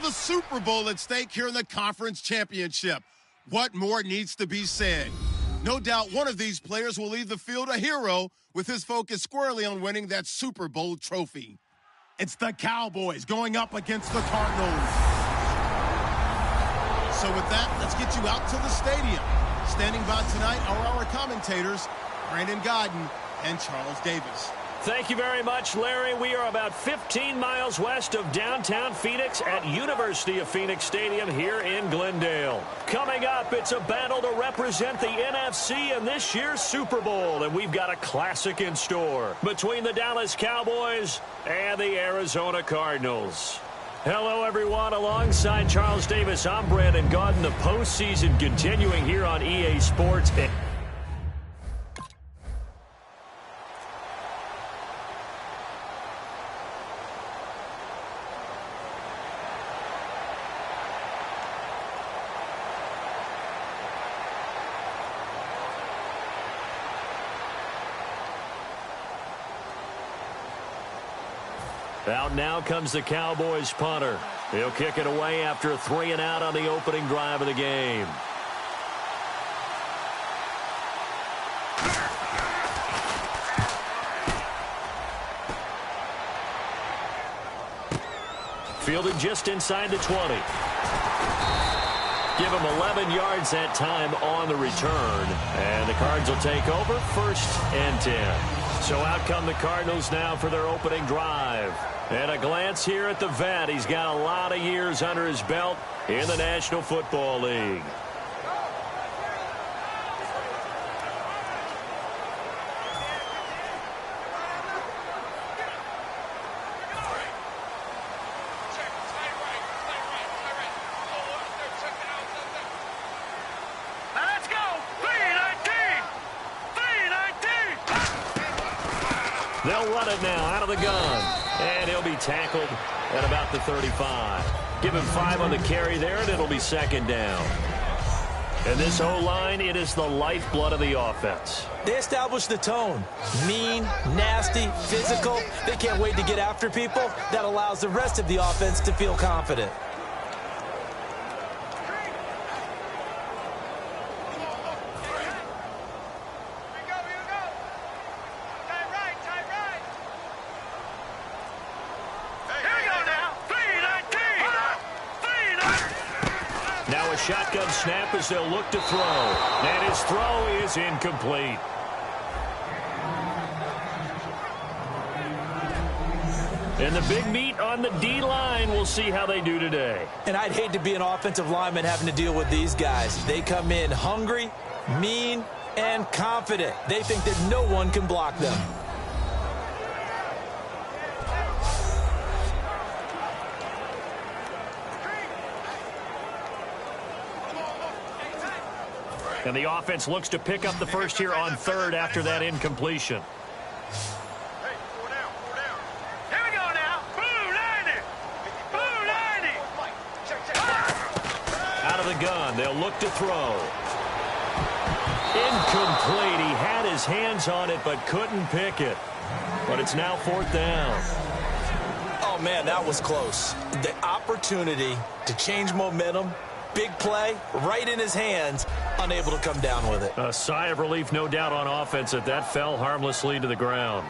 the Super Bowl at stake here in the conference championship. What more needs to be said? No doubt one of these players will leave the field a hero with his focus squarely on winning that Super Bowl trophy. It's the Cowboys going up against the Cardinals. So with that, let's get you out to the stadium. Standing by tonight are our commentators, Brandon Godden and Charles Davis. Thank you very much, Larry. We are about 15 miles west of downtown Phoenix at University of Phoenix Stadium here in Glendale. Coming up, it's a battle to represent the NFC in this year's Super Bowl, and we've got a classic in store between the Dallas Cowboys and the Arizona Cardinals. Hello, everyone. Alongside Charles Davis, I'm Brandon Godden. The postseason continuing here on EA Sports. Out now comes the Cowboys punter. He'll kick it away after a 3-and-out on the opening drive of the game. Fielded just inside the 20. Give him 11 yards that time on the return. And the Cards will take over 1st and 10. So out come the Cardinals now for their opening drive. And a glance here at the vet. He's got a lot of years under his belt in the National Football League. They'll run it now out of the gun. And he'll be tackled at about the 35. Give him 5 on the carry there, and it'll be 2nd down. And this O-line, it is the lifeblood of the offense. They establish the tone. Mean, nasty, physical. They can't wait to get after people. That allows the rest of the offense to feel confident. Shotgun snap as they'll look to throw. And his throw is incomplete. And the big meat on the D-line, we'll see how they do today. And I'd hate to be an offensive lineman having to deal with these guys. They come in hungry, mean, and confident. They think that no one can block them. And the offense looks to pick up the first here on 3rd after that incompletion. Hey, 4 down. Here we go now. Blue 90. Blue 90. Out of the gun, they'll look to throw. Incomplete. He had his hands on it but couldn't pick it. But it's now 4th down. Oh, man, that was close. The opportunity to change momentum, big play, right in his hands, unable to come down with it. A sigh of relief, no doubt, on offense that fell harmlessly to the ground.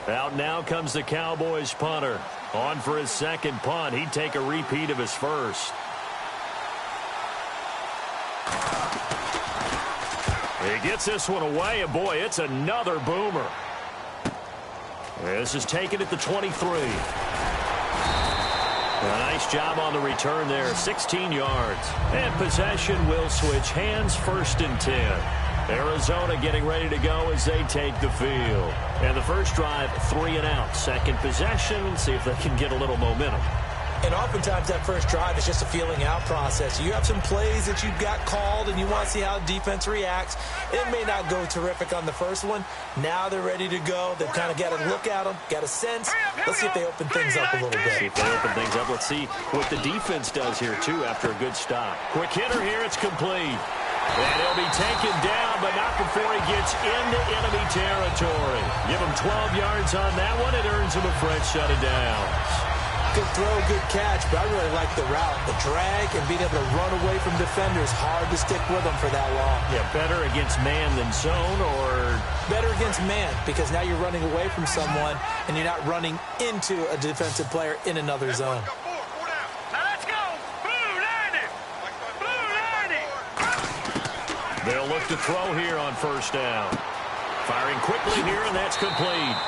Out now comes the Cowboys punter. On for his 2nd punt. He'd take a repeat of his first. He gets this one away, and boy, it's another boomer. This is taken at the 23. A nice job on the return there, 16 yards. And possession will switch hands, 1st and 10. Arizona getting ready to go as they take the field. And the first drive, 3-and-out. 2nd possession, and see if they can get a little momentum. And oftentimes that first drive is just a feeling out process. You have some plays that you've got called and you want to see how defense reacts. It may not go terrific on the first one. Now they're ready to go. They've kind of got to look at them, got a sense. Let's see if they open things up a little bit. See if they open things up. Let's see what the defense does here, too, after a good stop. Quick hitter here. It's complete. And he'll be taken down, but not before he gets into enemy territory. Give him 12 yards on that one. It earns him a fresh set of downs. Good throw, good catch, but I really like the route. The drag and being able to run away from defenders, hard to stick with them for that long. Yeah, better against man than zone, or better against man, because now you're running away from someone and you're not running into a defensive player in another zone. Now let's go. Blue 90. Blue 90. They'll look to throw here on first down. Firing quickly here, and that's complete.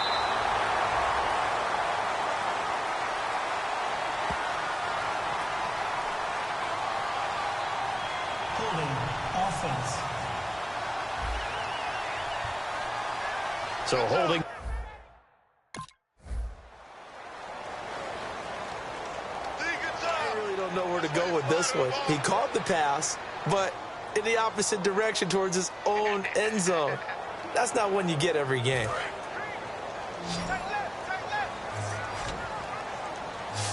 So holding. I really don't know where to go with this one. He caught the pass, but in the opposite direction towards his own end zone. That's not one you get every game.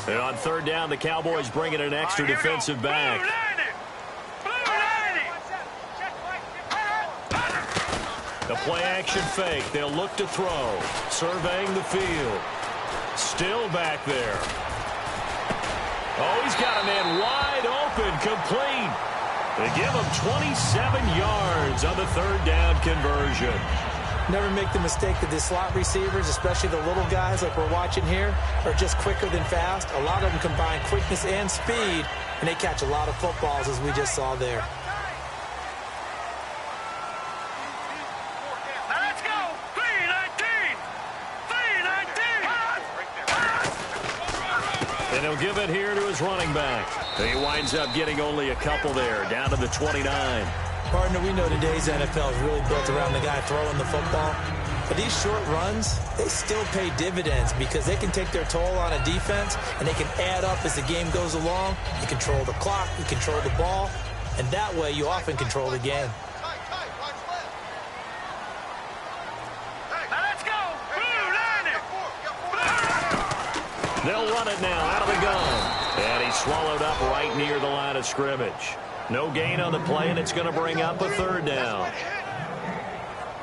And on third down, the Cowboys bring in an extra defensive back. The play-action fake. They'll look to throw. Surveying the field. Still back there. Oh, he's got a man wide open. Complete. They give him 27 yards on the third down conversion. Never make the mistake that the slot receivers, especially the little guys like we're watching here, are just quicker than fast. A lot of them combine quickness and speed, and they catch a lot of footballs, as we just saw there. And he'll give it here to his running back. He winds up getting only a couple there, down to the 29. Partner, we know today's NFL is really built around the guy throwing the football. But these short runs, they still pay dividends because they can take their toll on a defense, and they can add up as the game goes along. You control the clock, you control the ball, and that way you often control the game. They'll run it now out of the gun. And he's swallowed up right near the line of scrimmage. No gain on the play, and it's going to bring up a third down.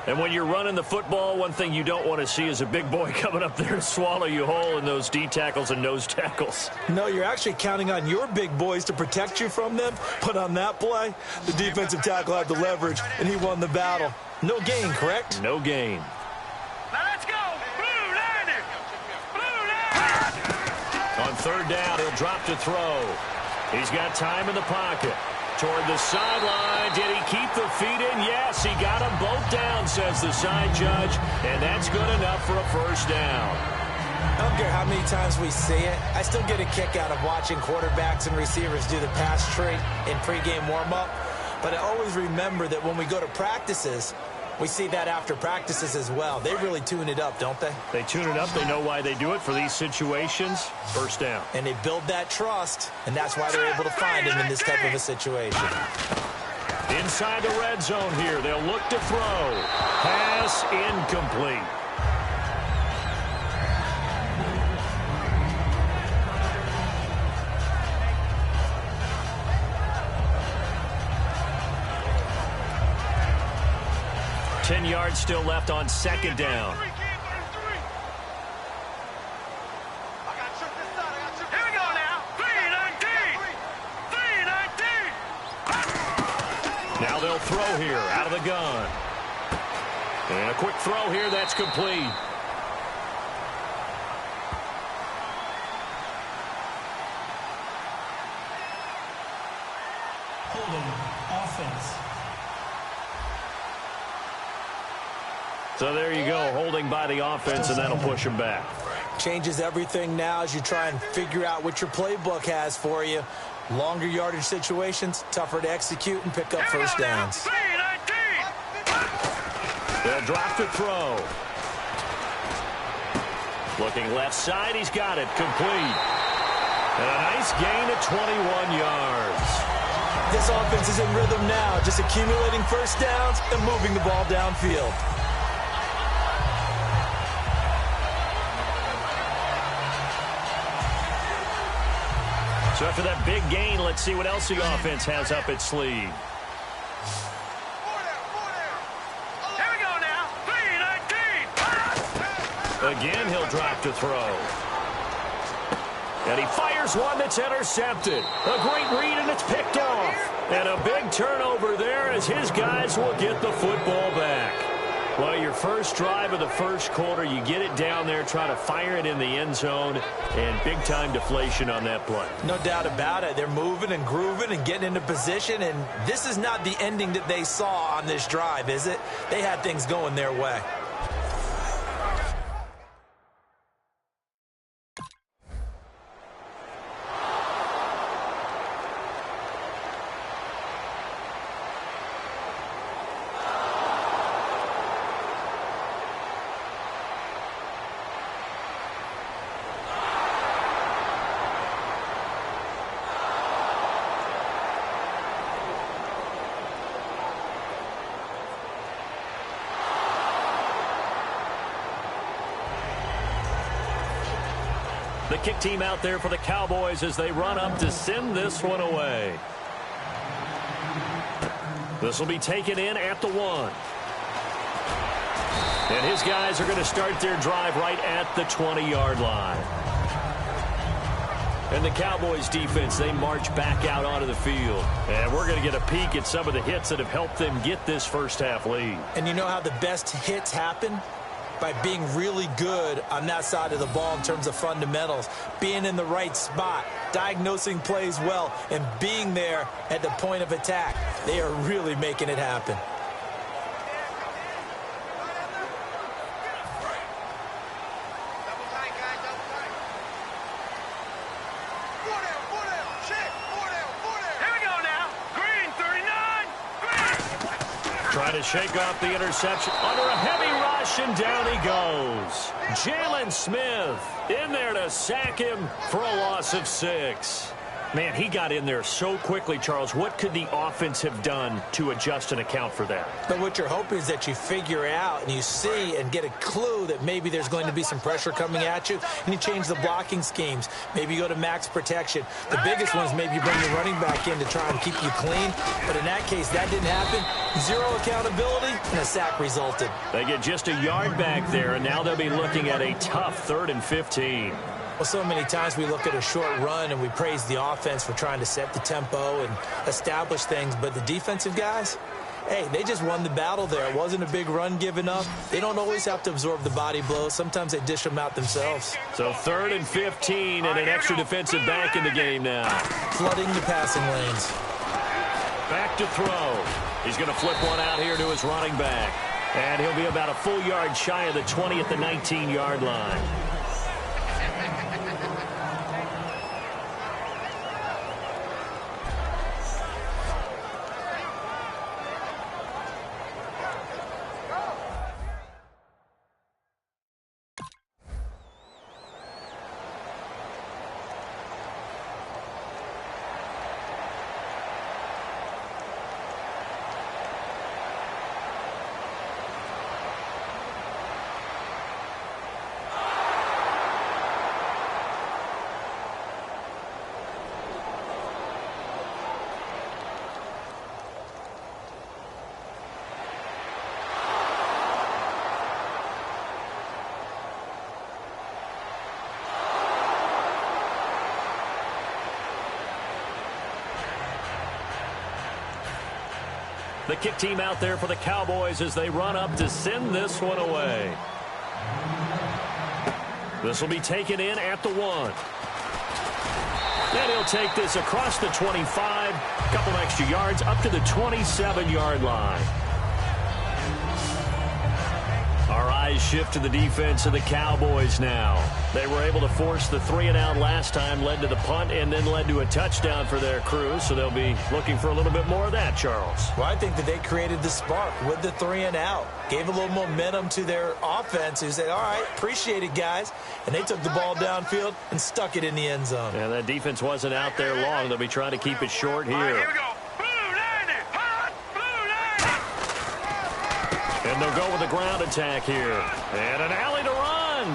And when you're running the football, one thing you don't want to see is a big boy coming up there to swallow you whole in those D tackles and nose tackles. No, you're actually counting on your big boys to protect you from them. But on that play, the defensive tackle had the leverage, and he won the battle. No gain, correct? No gain. On third down, he'll drop to throw. He's got time in the pocket. Toward the sideline. Did he keep the feet in? Yes, he got them both down, says the side judge. And that's good enough for a first down. I don't care how many times we see it. I still get a kick out of watching quarterbacks and receivers do the pass tree in pregame warm-up. But I always remember that when we go to practices, we see that after practices as well. They really tune it up, don't they? They tune it up. They know why they do it for these situations. First down. And they build that trust, and that's why they're able to find him in this type of a situation. Inside the red zone here. They'll look to throw. Pass incomplete. Ten yards still left on second down. Now they'll throw here out of the gun. And a quick throw here that's complete. Holding offense. So there you go, holding by the offense, and that'll push him back. Changes everything now as you try and figure out what your playbook has for you. Longer yardage situations, tougher to execute and pick up first downs. They'll drop to throw. Looking left side, he's got it, complete. And a nice gain of 21 yards. This offense is in rhythm now, just accumulating first downs and moving the ball downfield. So after that big gain, let's see what else the offense has up its sleeve. Here we go now. 3-19. Again, he'll drop to throw. And he fires one that's intercepted. A great read, and it's picked off. And a big turnover there as his guys will get the football back. Well, your first drive of the first quarter, you get it down there, try to fire it in the end zone, and big-time deflation on that play. No doubt about it. They're moving and grooving and getting into position, and this is not the ending that they saw on this drive, is it? They had things going their way. The kick team out there for the Cowboys as they run up to send this one away. This will be taken in at the 1. And his guys are going to start their drive right at the 20-yard line. And the Cowboys defense, they march back out onto the field. And we're going to get a peek at some of the hits that have helped them get this first half lead. And you know how the best hits happen? By being really good on that side of the ball in terms of fundamentals, being in the right spot, diagnosing plays well, and being there at the point of attack. They are really making it happen. Trying to shake off the interception under a heavy rush, and down he goes. Jalen Smith in there to sack him for a loss of 6. Man, he got in there so quickly, Charles. What could the offense have done to adjust and account for that? But what you're hoping is that you figure out and you see and get a clue that maybe there's going to be some pressure coming at you, and you change the blocking schemes. Maybe you go to max protection. The biggest one is maybe you bring your running back in to try and keep you clean. But in that case, that didn't happen. 0 accountability, and a sack resulted. They get just a yard back there, and now they'll be looking at a tough 3rd and 15. Well, so many times we look at a short run and we praise the offense for trying to set the tempo and establish things. But the defensive guys, hey, they just won the battle there. It wasn't a big run given up. They don't always have to absorb the body blows. Sometimes they dish them out themselves. So 3rd and 15 and an extra defensive back in the game now. Flooding the passing lanes. Back to throw. He's going to flip one out here to his running back. And he'll be about a full yard shy of the 20 at the 19-yard line. The kick team out there for the Cowboys as they run up to send this one away. This will be taken in at the 1. And he'll take this across the 25, a couple extra yards, up to the 27-yard line. All right. Surprise shift to the defense of the Cowboys now. They were able to force the 3-and-out last time, led to the punt, and then led to a touchdown for their crew. So they'll be looking for a little bit more of that, Charles. Well, I think that they created the spark with the 3-and-out. Gave a little momentum to their offense who said, all right, appreciate it, guys. And they took the ball downfield and stuck it in the end zone. And that defense wasn't out there long. They'll be trying to keep it short here. All right, here we go. And they'll go with a ground attack here. And an alley to run.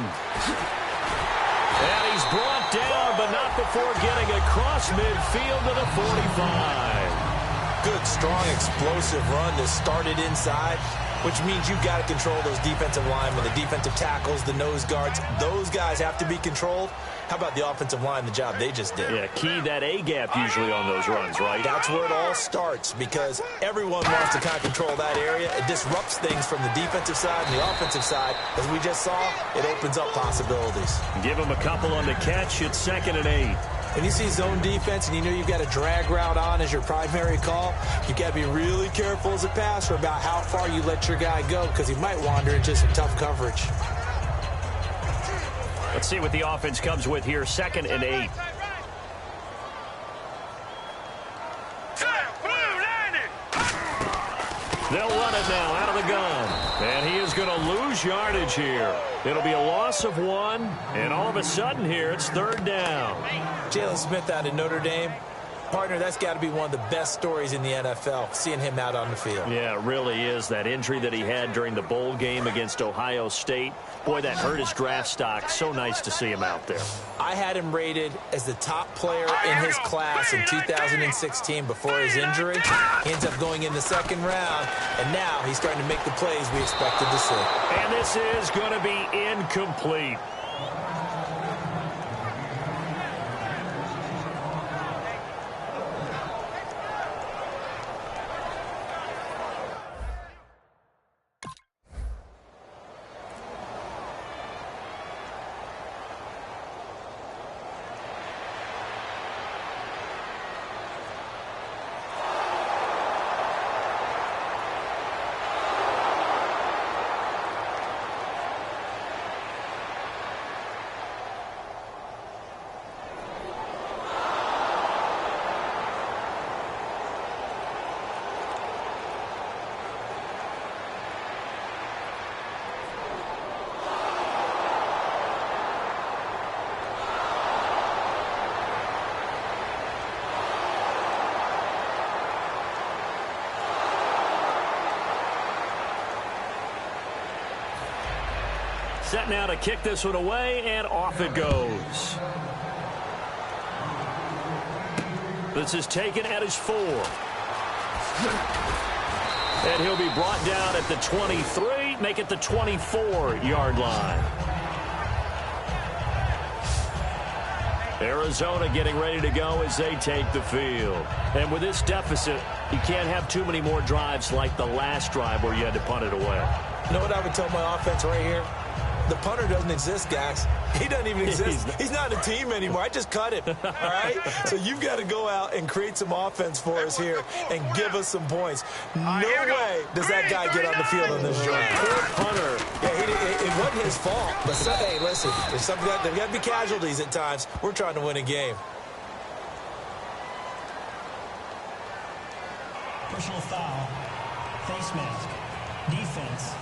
And he's brought down, but not before getting across midfield to the 45. Good, strong, explosive run that started inside, which means you've got to control those defensive linemen, the defensive tackles, the nose guards. Those guys have to be controlled. How about the offensive line, the job they just did? Yeah, key that A-gap usually on those runs, right? That's where it all starts because everyone wants to kind of control that area. It disrupts things from the defensive side and the offensive side. As we just saw, it opens up possibilities. Give him a couple on the catch. It's 2nd and 8. When you see zone defense and you know you've got a drag route on as your primary call, you've got to be really careful as a passer about how far you let your guy go because he might wander into some tough coverage. Let's see what the offense comes with here. 2nd and 8. They'll run it now out of the gun. And he is going to lose yardage here. It'll be a loss of 1. And all of a sudden here, it's 3rd down. Jalen Smith out of Notre Dame. Partner, that's got to be one of the best stories in the NFL, seeing him out on the field. Yeah, it really is. That injury that he had during the bowl game against Ohio State, boy, that hurt his draft stock. So nice to see him out there. I had him rated as the top player in his class in 2016 before his injury. He ends up going in the 2nd round, and now he's starting to make the plays we expected to see. And this is going to be incomplete. Set now to kick this one away, and off it goes. This is taken at his 4. And he'll be brought down at the 23, make it the 24-yard line. Arizona getting ready to go as they take the field. And with this deficit, you can't have too many more drives like the last drive where you had to punt it away. You know what I would tell my offense right here? The punter doesn't exist, guys. He doesn't even exist. He's not a team anymore. I just cut him, all right? So you've got to go out and create some offense for us here and give us some points. No way does that guy get on the field on this drive. Poor punter. Yeah, it wasn't his fault. But, hey, listen, there's something that there's got to be casualties at times. We're trying to win a game. Personal foul. Face mask. Defense.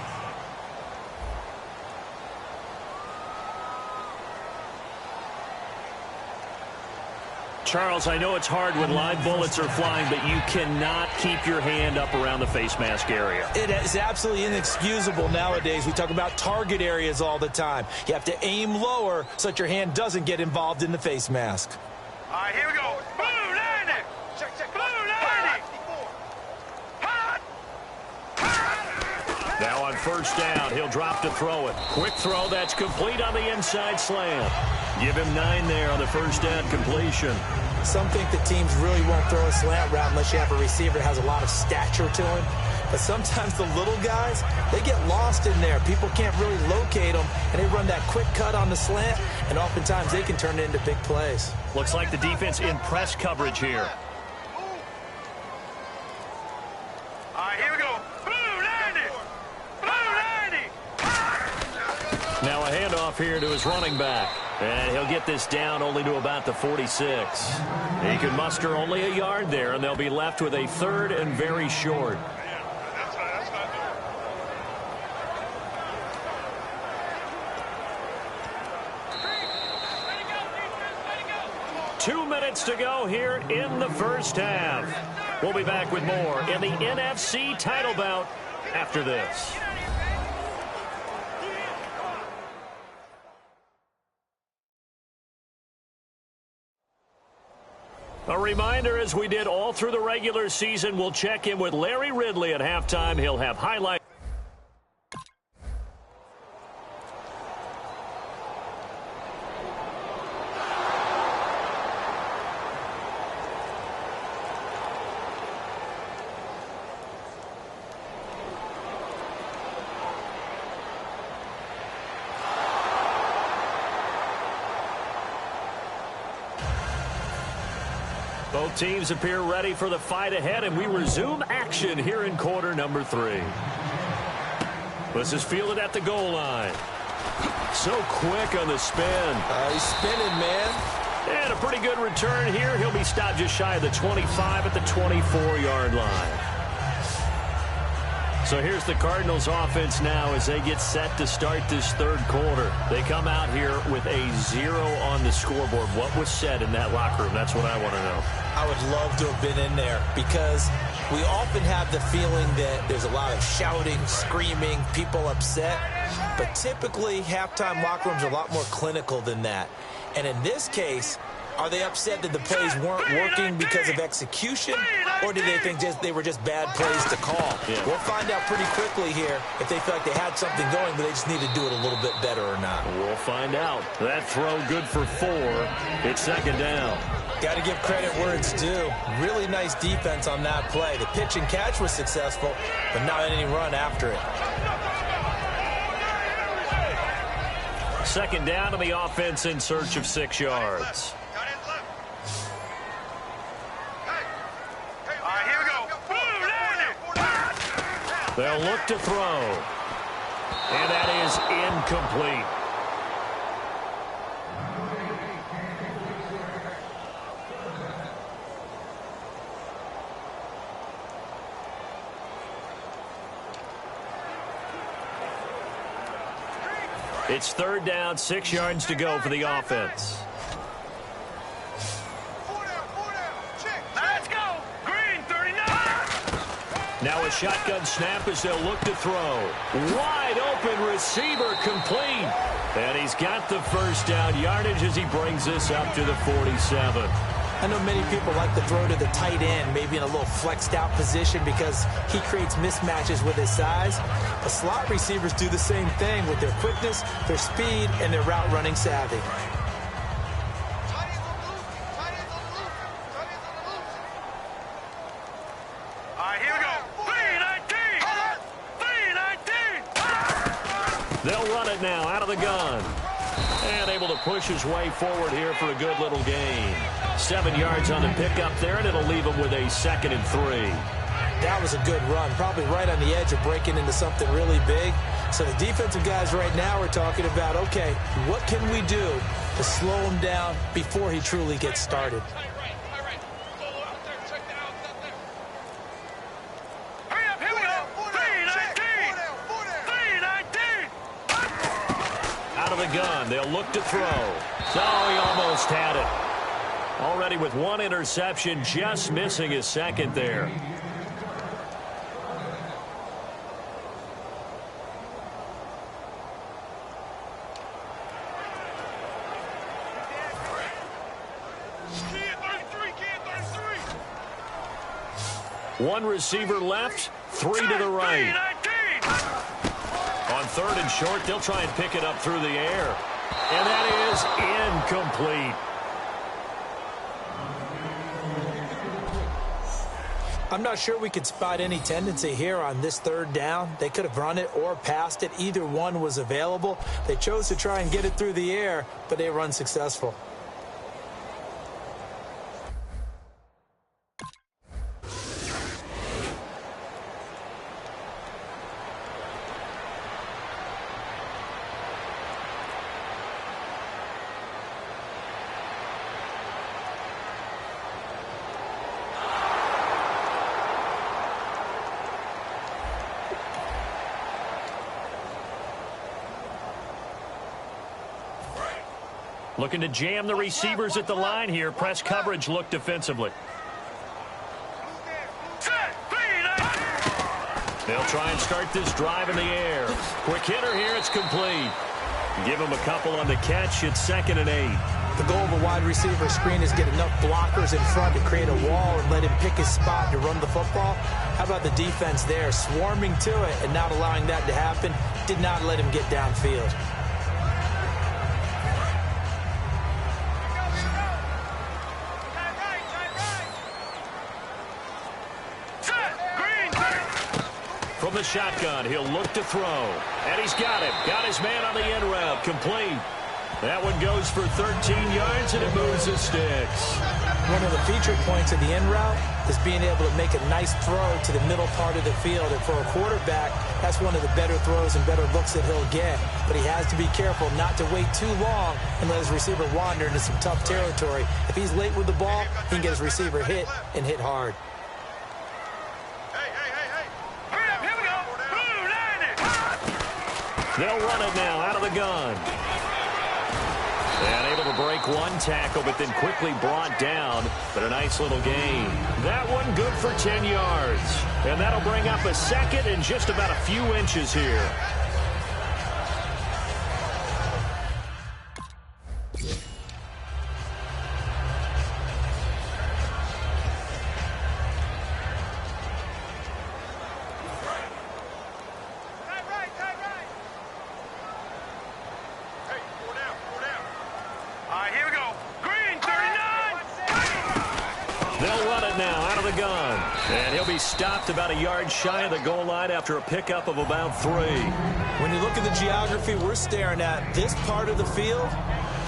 Charles, I know it's hard when live bullets are flying, but you cannot keep your hand up around the face mask area. It is absolutely inexcusable nowadays. We talk about target areas all the time. You have to aim lower so that your hand doesn't get involved in the face mask. All right, here we go. Blue 90. Blue 90. Hot. Now on 1st down, he'll drop to throw it. Quick throw, that's complete on the inside slant. Give him 9 there on the 1st down completion. Some think that teams really won't throw a slant route unless you have a receiver that has a lot of stature to him. But sometimes the little guys, they get lost in there. People can't really locate them, and they run that quick cut on the slant, and oftentimes they can turn it into big plays. Looks like the defense in press coverage here. All right, here we go. Blue 90. Blue 90. handoff here to his running back. And he'll get this down only to about the 46. He can muster only a yard there, and they'll be left with a third and very short. 2 minutes to go here in the first half. We'll be back with more in the NFC title bout after this. A reminder, as we did all through the regular season, we'll check in with Larry Ridley at halftime. He'll have highlights. Both teams appear ready for the fight ahead, and we resume action here in quarter number 3. This is fielded at the goal line. So quick on the spin. He's spinning, man. And a pretty good return here. He'll be stopped just shy of the 25 at the 24-yard line. So here's the Cardinals offense now as they get set to start this third quarter. They come out here with a 0 on the scoreboard. What was said in that locker room? That's what I want to know. I would love to have been in there because we often have the feeling that there's a lot of shouting, screaming, people upset. But typically, halftime locker rooms are a lot more clinical than that. And in this case, are they upset that the plays weren't working because of execution, or do they think they were just bad plays to call? Yeah. We'll find out pretty quickly here if they feel like they had something going, but they just need to do it a little bit better or not. We'll find out. That throw good for 4. It's second down. Got to give credit where it's due. Really nice defense on that play. The pitch and catch was successful, but not any run after it. Second down to the offense in search of 6 yards. They'll look to throw. And that is incomplete. It's third down, 6 yards to go for the offense. Let's go. Green 39. Now a shotgun snap as they'll look to throw. Wide open receiver complete. And he's got the first down yardage as he brings this up to the 47. I know many people like to throw to the tight end, maybe in a little flexed out position because he creates mismatches with his size. But slot receivers do the same thing with their quickness, their speed, and their route running savvy. All right, here we go. 3-19. They'll run it now out of the gun. And able to push his way forward here for a good little gain. 7 yards on the pickup there, and it'll leave him with a 2nd and 3. That was a good run, probably right on the edge of breaking into something really big. So the defensive guys right now are talking about, okay, what can we do to slow him down before he truly gets started? Hurry up, here we go. 3-19. 3-19. Out of the gun, they'll look to throw. So he almost had it. Already with 1 interception, just missing his 2nd there. One receiver left, 3 to the right. 3-19. On 3rd and short, they'll try and pick it up through the air. And that is incomplete. I'm not sure we could spot any tendency here on this 3rd down. They could have run it or passed it. Either one was available. They chose to try and get it through the air, but they were unsuccessful. Looking to jam the receivers at the line here. Press coverage look defensively. They'll try and start this drive in the air. Quick hitter here. It's complete. Give him a couple on the catch. It's 2nd and 8. The goal of a wide receiver screen is get enough blockers in front to create a wall and let him pick his spot to run the football. How about the defense there, swarming to it and not allowing that to happen? Did not let him get downfield. From the shotgun, he'll look to throw. And he's got it. Got his man on the end route. Complete. That one goes for 13 yards, and it moves the sticks. One of the feature points of the end route is being able to make a nice throw to the middle part of the field. And for a quarterback, that's one of the better throws and better looks that he'll get. But he has to be careful not to wait too long and let his receiver wander into some tough territory. If he's late with the ball, he can get his receiver hit and hit hard. They'll run it now out of the gun. And able to break one tackle, but then quickly brought down. But a nice little gain. That one good for 10 yards. And that'll bring up a 2nd and just about a few inches here. Stopped about a yard shy of the goal line after a pickup of about 3. When you look at the geography we're staring at, this part of the field,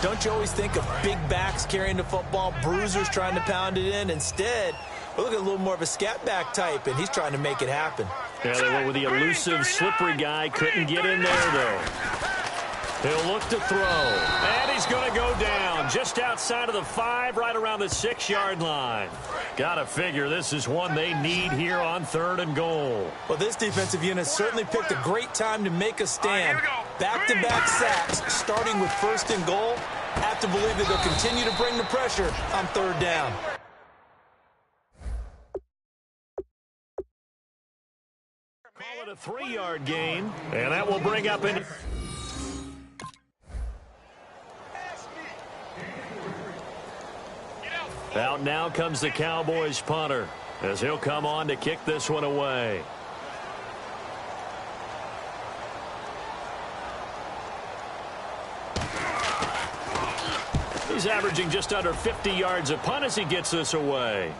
don't you always think of big backs carrying the football, bruisers trying to pound it in? Instead, we're looking at a little more of a scat back type, and he's trying to make it happen. Yeah, they went with the elusive, slippery guy. Couldn't get in there, though. He'll look to throw. And he's going to go down just outside of the 5, right around the 6-yard line. Got to figure this is one they need here on 3rd and goal. Well, this defensive unit certainly picked a great time to make a stand. Back-to-back sacks, starting with 1st and goal. Have to believe that they'll continue to bring the pressure on 3rd down. Call it a 3-yard gain, and that will bring up in. Out now comes the Cowboys punter as he'll come on to kick this one away. He's averaging just under 50 yards a punt as he gets this away.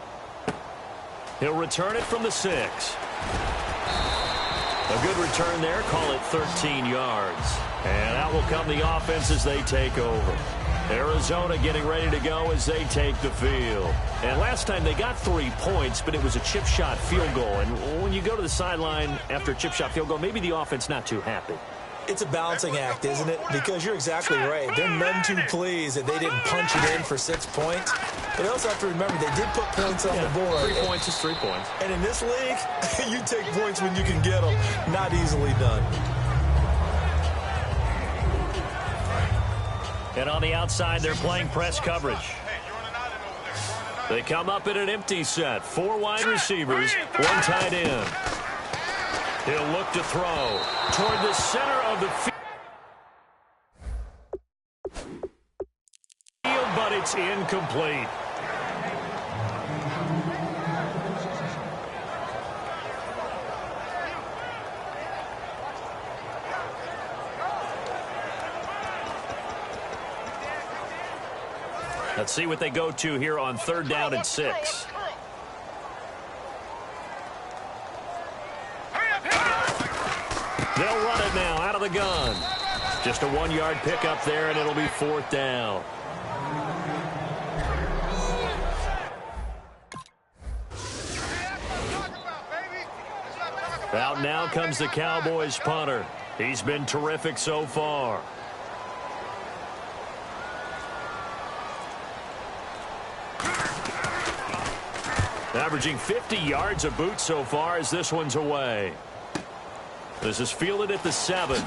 He'll return it from the 6. A good return there. Call it 13 yards. And out will come the offense as they take over. Arizona getting ready to go as they take the field. And last time they got 3 points, but it was a chip shot field goal. And when you go to the sideline after a chip shot field goal, maybe the offense not too happy. It's a balancing act, isn't it? Because you're exactly right. They're none too pleased that they didn't punch it in for 6 points. But they also have to remember they did put points on the board. 3 points is 3 points. And in this league, you take points when you can get them. Not easily done. And on the outside, they're playing press coverage. They come up in an empty set. 4 wide receivers, 1 tight end. He'll look to throw toward the center of the field, but it's incomplete. Let's see what they go to here on 3rd down and 6. They'll run it now out of the gun. Just a 1-yard pickup there, and it'll be 4th down. Out now comes the Cowboys punter. He's been terrific so far. Averaging 50 yards a boot so far as this one's away. This is fielded at the 7.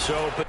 So